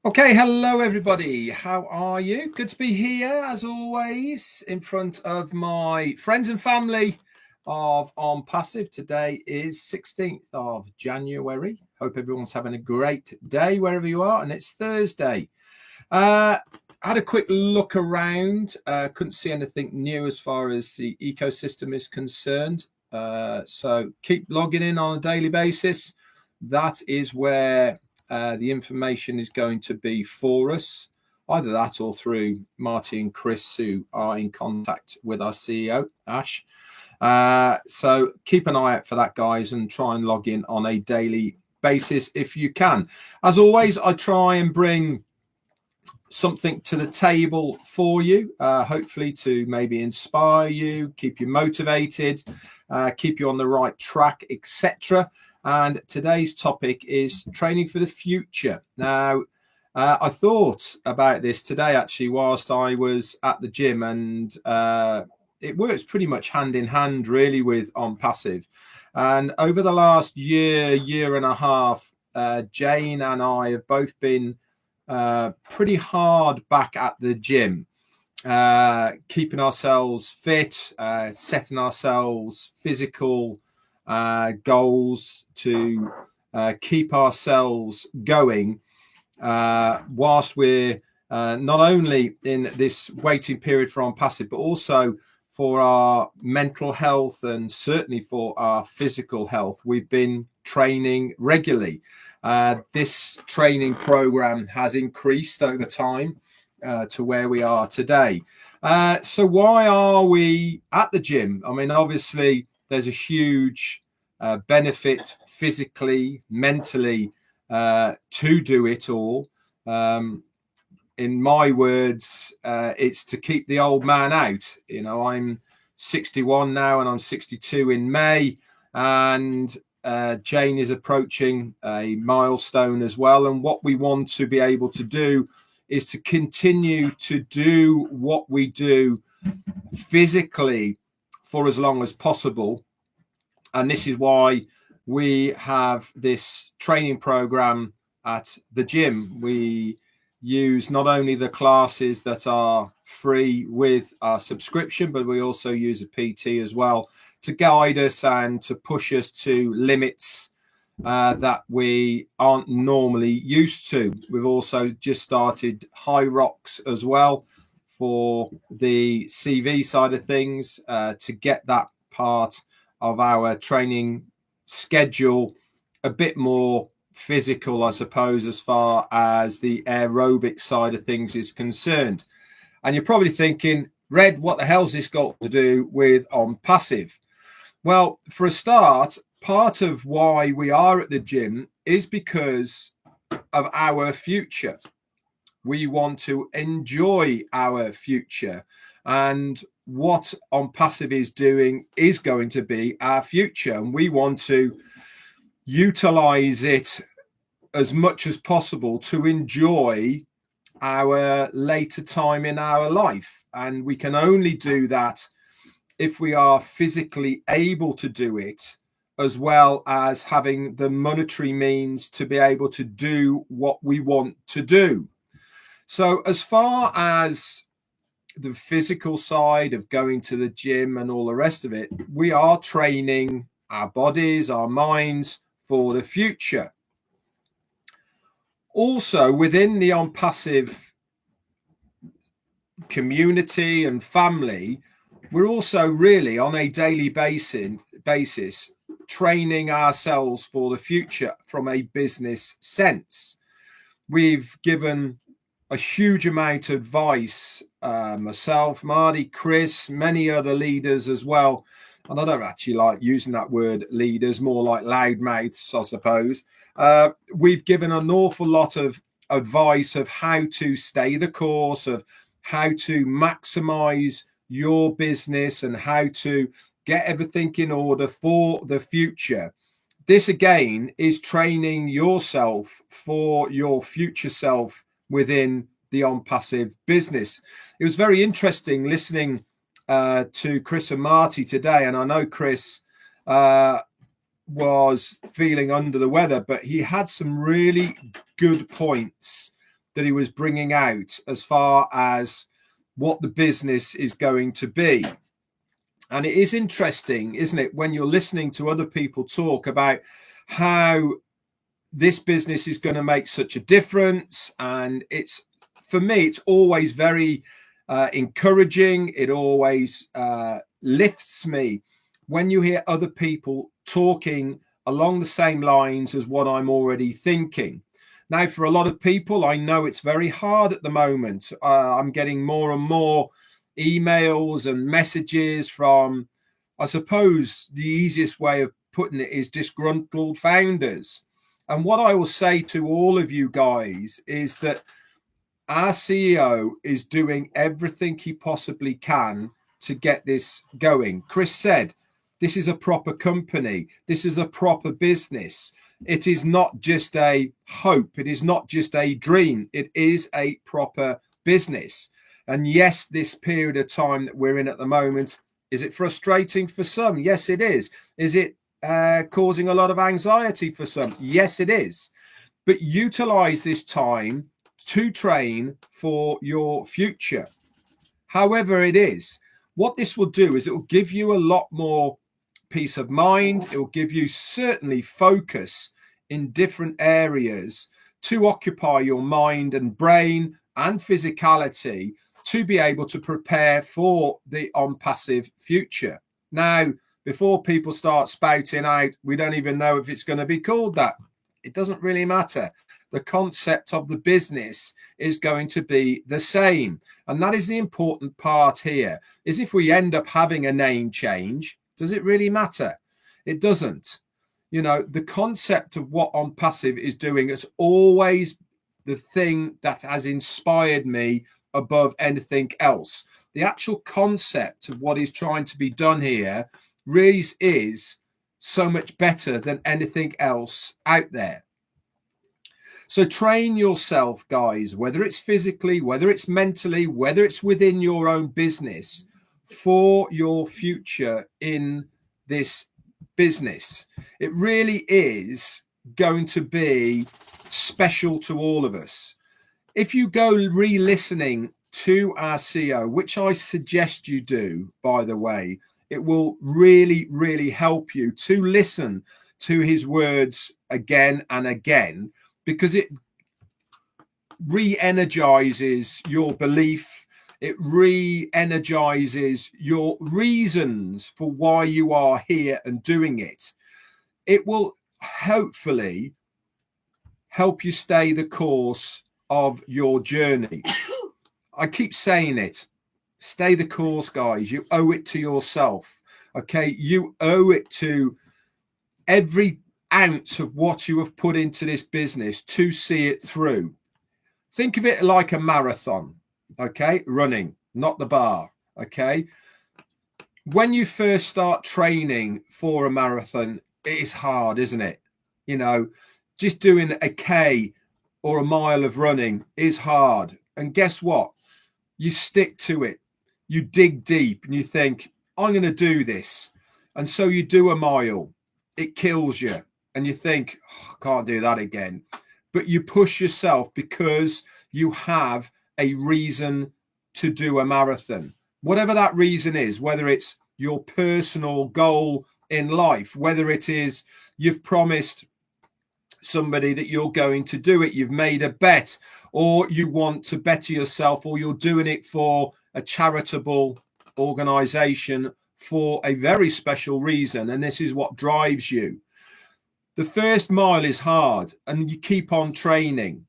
Okay, hello everybody. How are you? Good to be here as always in front of my friends and family of On Passive. Today is 16th of January. Hope everyone's having a great day wherever you are, and it's Thursday. Had a quick look around. Couldn't see anything new as far as the ecosystem is concerned. So keep logging in on a daily basis. That is where the information is going to be for us, either that or through Marty and Chris, who are in contact with our CEO, Ash. So keep an eye out for that, guys, and try and log in on a daily basis if you can. As always, I try and bring something to the table for you, hopefully to maybe inspire you, keep you motivated, keep you on the right track, etc. And today's topic is training for the future. Now, I thought about this today, actually, whilst I was at the gym, and it works pretty much hand in hand, really, with On Passive. And over the last year and a half, Jane and I have both been pretty hard back at the gym, keeping ourselves fit, setting ourselves physical goals to keep ourselves going whilst we're not only in this waiting period for On Passive, but also for our mental health and certainly for our physical health. We've been training regularly. This training program has increased over time to where we are today. So why are we at the gym? I mean, obviously, there's a huge benefit physically, mentally to do it all. In my words, it's to keep the old man out. You know, I'm 61 now and I'm 62 in May, and Jane is approaching a milestone as well. And what we want to be able to do is to continue to do what we do physically for as long as possible. And this is why we have this training program at the gym. We use not only the classes that are free with our subscription, but we also use a PT as well to guide us and to push us to limits that we aren't normally used to. We've also just started High Rocks as well for the CV side of things to get that part of our training schedule a bit more physical, I suppose, as far as the aerobic side of things is concerned. And you're probably thinking, Red, what the hell's this got to do with On Passive? Well, for a start, part of why we are at the gym is because of our future. We want to enjoy our future, and what On Passive is doing is going to be our future, and we want to utilize it as much as possible to enjoy our later time in our life. And we can only do that if we are physically able to do it, as well as having the monetary means to be able to do what we want to do. So as far as the physical side of going to the gym and all the rest of it, we are training our bodies, our minds for the future. Also, within the On Passive community and family, we're also really on a daily basis training ourselves for the future from a business sense. We've given a huge amount of advice, myself, Marty, Chris, many other leaders as well. And I don't actually like using that word leaders, more like loudmouths, I suppose. We've given an awful lot of advice of how to stay the course, of how to maximize your business and how to get everything in order for the future. This again is training yourself for your future self within the On Passive business. It was very interesting listening to Chris and Marty today, and I know Chris was feeling under the weather, but he had some really good points that he was bringing out as far as what the business is going to be. And it is interesting, isn't it, when you're listening to other people talk about how this business is going to make such a difference. And it's, for me, it's always very encouraging. It always lifts me when you hear other people talking along the same lines as what I'm already thinking. Now, for a lot of people, I know it's very hard at the moment. I'm getting more and more emails and messages from, I suppose the easiest way of putting it is disgruntled founders. And what I will say to all of you guys is that our CEO is doing everything he possibly can to get this going. Chris said, this is a proper company. This is a proper business. It is not just a hope. It is not just a dream. It is a proper business. And yes, this period of time that we're in at the moment, is it frustrating for some? Yes, it is. Is it causing a lot of anxiety for some? Yes, it is. But utilize this time to train for your future. However it is, what this will do is it will give you a lot more peace of mind. It will give you certainly focus in different areas to occupy your mind and brain and physicality to be able to prepare for the OnPassive future. Now, before people start spouting out, we don't even know if it's going to be called that. It doesn't really matter. The concept of the business is going to be the same. And that is the important part here, is if we end up having a name change, does it really matter? It doesn't. You know, the concept of what OnPassive is doing is always the thing that has inspired me above anything else. The actual concept of what is trying to be done here really is so much better than anything else out there. So train yourself, guys, whether it's physically, whether it's mentally, whether it's within your own business, for your future in this business. It really is going to be special to all of us. If you go re-listening to our CEO, which I suggest you do, by the way, it will really, really help you to listen to his words again and again, because it re-energizes your belief. It re-energizes your reasons for why you are here and doing it. It will hopefully help you stay the course of your journey. I keep saying it. Stay the course, guys. You owe it to yourself. Okay. You owe it to every ounce of what you have put into this business to see it through. Think of it like a marathon. Okay. Running, not the bar. Okay. When you first start training for a marathon, it is hard, isn't it? You know, just doing a K or a mile of running is hard. And guess what? You stick to it. You dig deep and you think, I'm going to do this. And so you do a mile. It kills you. And you think, oh, I can't do that again. But you push yourself because you have a reason to do a marathon. Whatever that reason is, whether it's your personal goal in life, whether it is you've promised somebody that you're going to do it, you've made a bet, or you want to better yourself, or you're doing it for a charitable organization for a very special reason, and this is what drives you. The first mile is hard, and you keep on training.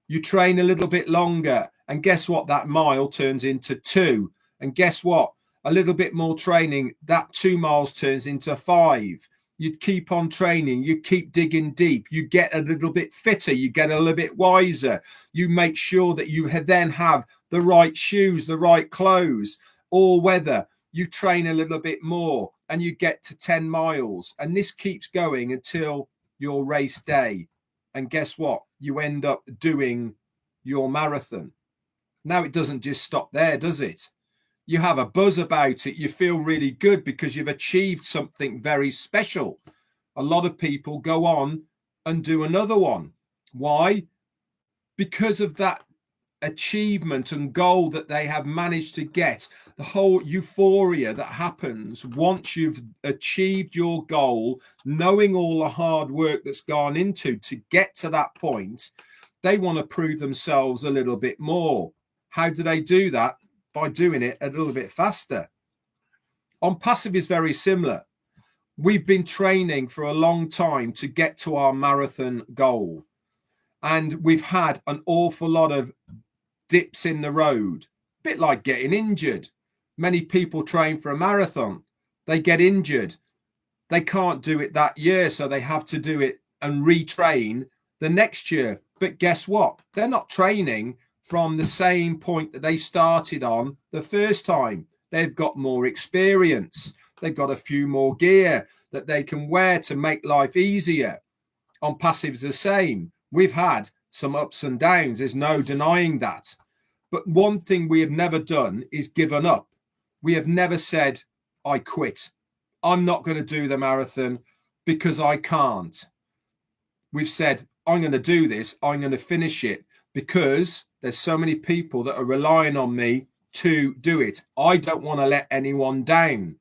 You train a little bit longer, and guess what? That mile turns into 2. And guess what? A little bit more training, that 2 miles turns into 5. You keep on training, you keep digging deep, you get a little bit fitter, you get a little bit wiser, you make sure that you then have the right shoes, the right clothes, or whether you train a little bit more and you get to 10 miles. And this keeps going until your race day. And guess what? You end up doing your marathon. Now, it doesn't just stop there, does it? You have a buzz about it. You feel really good because you've achieved something very special. A lot of people go on and do another one. Why? because of that achievement and goal that they have managed to get, the whole euphoria that happens once you've achieved your goal, knowing all the hard work that's gone into to get to that point, they want to prove themselves a little bit more. How do they do that? By doing it a little bit faster. On Passive is very similar. We've been training for a long time to get to our marathon goal, and we've had an awful lot of dips in the road, a bit like getting injured. Many people train for a marathon, they get injured, they can't do it that year, so they have to do it and retrain the next year. But guess what? They're not training from the same point that they started on the first time. They've got more experience, they've got a few more gear that they can wear to make life easier. On Passive's the same. We've had some ups and downs, there's no denying that. But one thing we have never done is given up. We have never said, I quit. I'm not going to do the marathon because I can't. We've said, I'm going to do this. I'm going to finish it because there's so many people that are relying on me to do it. I don't want to let anyone down.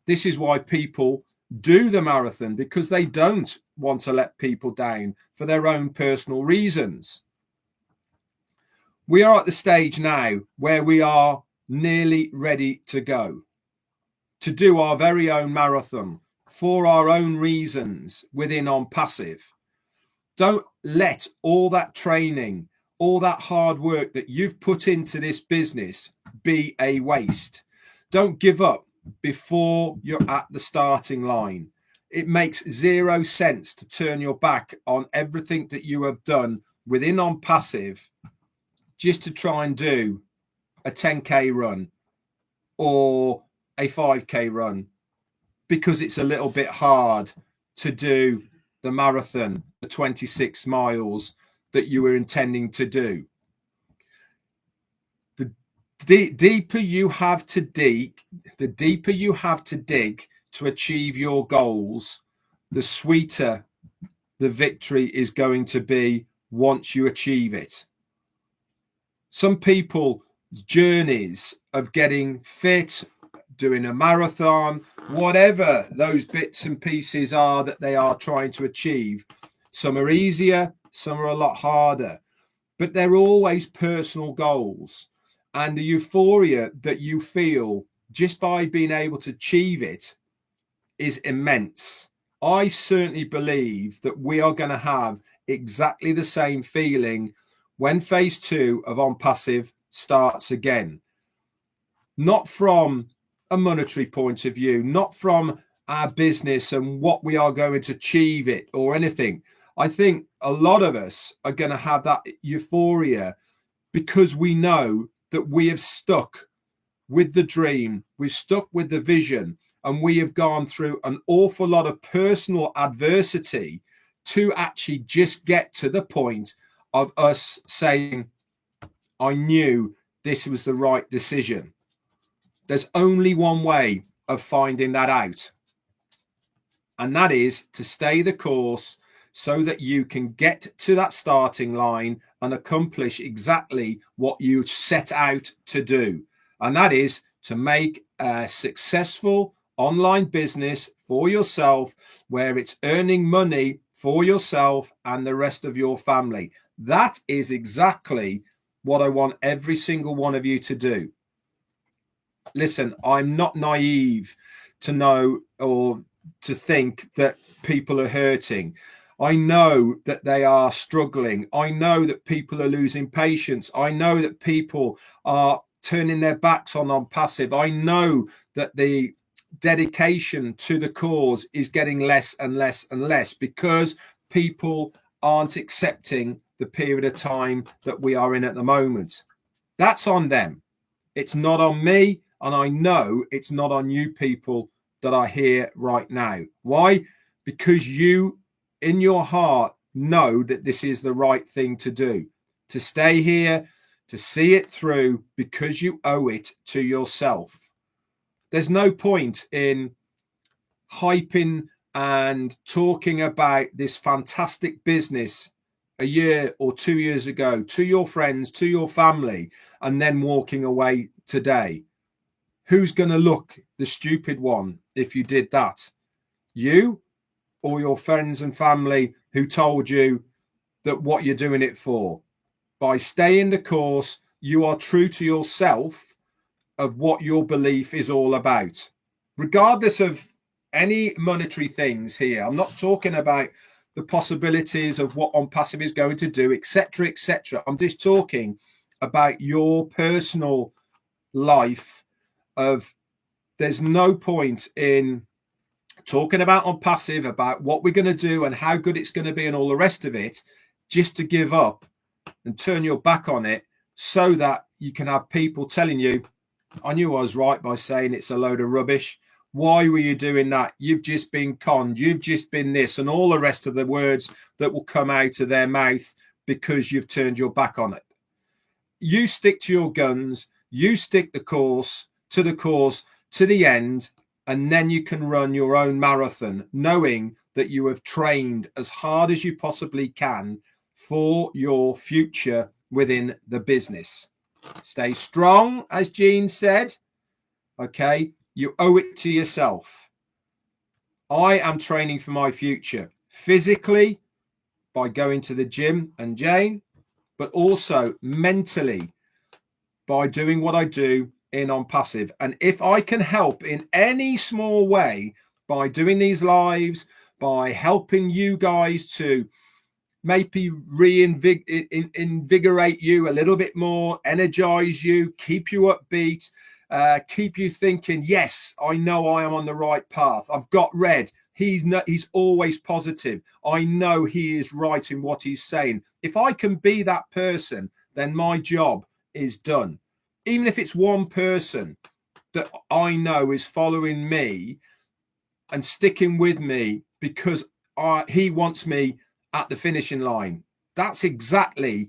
This is why people do the marathon, because they don't want to let people down for their own personal reasons. We are at the stage now where we are nearly ready to go to do our very own marathon for our own reasons within On Passive. Don't let all that training, all that hard work that you've put into this business be a waste. Don't give up before you're at the starting line. It makes zero sense to turn your back on everything that you have done within On Passive just to try and do a 10K run or a 5K run because it's a little bit hard to do the marathon, the 26 miles that you were intending to do. The deeper you have to dig, to achieve your goals, the sweeter the victory is going to be once you achieve it. Some people's journeys of getting fit, doing a marathon, whatever those bits and pieces are that they are trying to achieve, some are easier, some are a lot harder, but they're always personal goals. And the euphoria that you feel just by being able to achieve it is immense. I certainly believe that we are going to have exactly the same feeling when phase 2 of On Passive starts again. Not from a monetary point of view, not from our business and what we are going to achieve it or anything. I think a lot of us are going to have that euphoria because we know that we have stuck with the dream, we've stuck with the vision, and we have gone through an awful lot of personal adversity to actually just get to the point of us saying, I knew this was the right decision. There's only one way of finding that out, and that is to stay the course so that you can get to that starting line and accomplish exactly what you set out to do. And that is to make a successful online business for yourself where it's earning money for yourself and the rest of your family. That is exactly what I want every single one of you to do. Listen, I'm not naive to know or to think that people are hurting. I know that they are struggling. I know that people are losing patience. I know that people are turning their backs on Passive. I know that the dedication to the cause is getting less and less and less because people aren't accepting the period of time that we are in at the moment. That's on them. It's not on me. And I know it's not on you people that are here right now. Why? Because you, in your heart, know that this is the right thing to do, to stay here, to see it through, because you owe it to yourself. There's no point in hyping and talking about this fantastic business a year or 2 years ago to your friends, to your family, and then walking away today? Who's going to look the stupid one if you did that? You or your friends and family who told you that what you're doing it for? By staying the course, you are true to yourself of what your belief is all about, regardless of any monetary things here. I'm not talking about the possibilities of what OnPassive is going to do, etc., etc. I'm just talking about your personal life. Of there's no point in talking about OnPassive, about what we're going to do and how good it's going to be and all the rest of it, just to give up and turn your back on it, so that you can have people telling you, I knew I was right by saying it's a load of rubbish. Why were you doing that? You've just been conned. You've just been this, and all the rest of the words that will come out of their mouth because you've turned your back on it. You stick to your guns. You stick to the course to the end, and then you can run your own marathon, knowing that you have trained as hard as you possibly can for your future within the business. Stay strong, as Jean said. Okay, you owe it to yourself. I am training for my future physically by going to the gym and Jane, but also mentally by doing what I do in OnPassive. And if I can help in any small way by doing these lives, by helping you guys to maybe reinvigorate you a little bit more, energize you, keep you upbeat, keep you thinking, yes, I know I am on the right path. I've got Red. He's always positive. I know he is right in what he's saying. If I can be that person, then my job is done. Even if it's one person that I know is following me and sticking with me because he wants me at the finishing line. That's exactly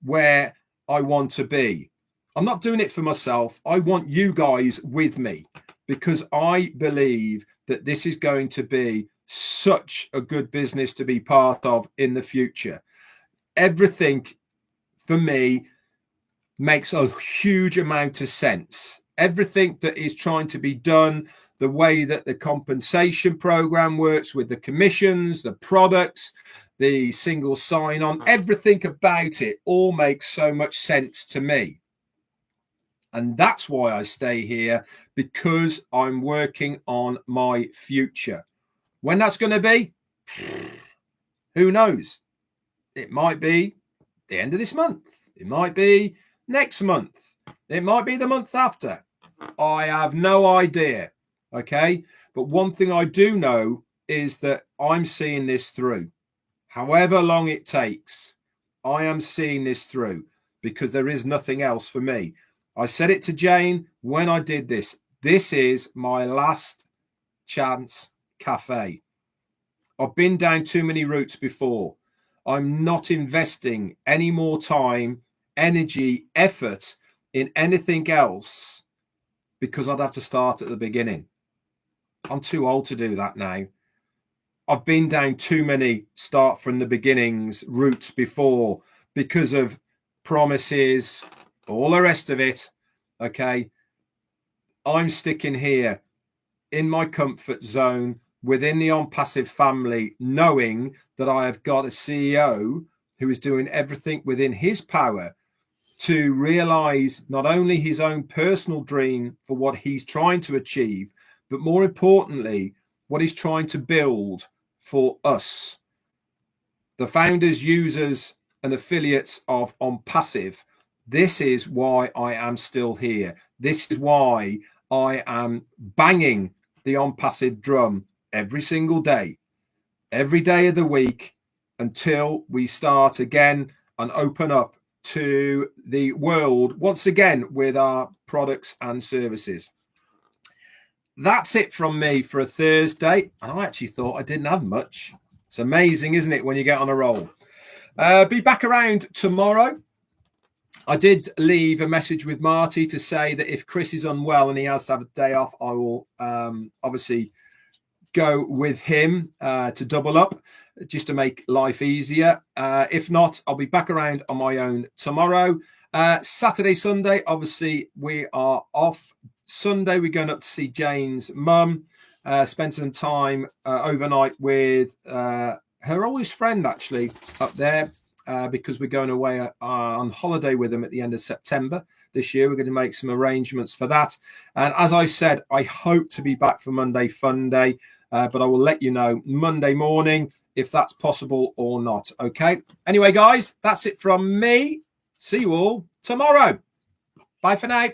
where I want to be. I'm not doing it for myself. I want you guys with me because I believe that this is going to be such a good business to be part of in the future. Everything for me makes a huge amount of sense. Everything that is trying to be done, the way that the compensation program works with the commissions, the products, the single sign-on, everything about it all makes so much sense to me. And that's why I stay here, because I'm working on my future. When that's going to be, who knows? It might be the end of this month. It might be next month. It might be the month after. I have no idea. Okay. But one thing I do know is that I'm seeing this through. However long it takes, I am seeing this through because there is nothing else for me. I said it to Jane when I did this. This is my last chance cafe. I've been down too many routes before. I'm not investing any more time, energy, effort in anything else because I'd have to start at the beginning. I'm too old to do that now. I've been down too many start from the beginnings routes before because of promises, all the rest of it. Okay. I'm sticking here in my comfort zone within the OnPassive family, knowing that I have got a CEO who is doing everything within his power to realize not only his own personal dream for what he's trying to achieve, but more importantly, what he's trying to build for us, the founders, users, and affiliates of OnPassive. This is why I am still here. This is why I am banging the OnPassive drum every single day, every day of the week, until we start again and open up to the world once again with our products and services. That's it from me for a Thursday. And I actually thought I didn't have much. It's amazing, isn't it, when you get on a roll? Be back around tomorrow. I did leave a message with Marty to say that if Chris is unwell and he has to have a day off, I will obviously go with him to double up, just to make life easier. If not, I'll be back around on my own tomorrow. Saturday, Sunday, obviously, we are off. Sunday, we're going up to see Jane's mum, spend some time overnight with her oldest friend, actually, up there, because we're going away on holiday with them at the end of September this year. We're going to make some arrangements for that. And as I said, I hope to be back for Monday Fun Day, but I will let you know Monday morning if that's possible or not. Okay. Anyway, guys, that's it from me. See you all tomorrow. Bye for now.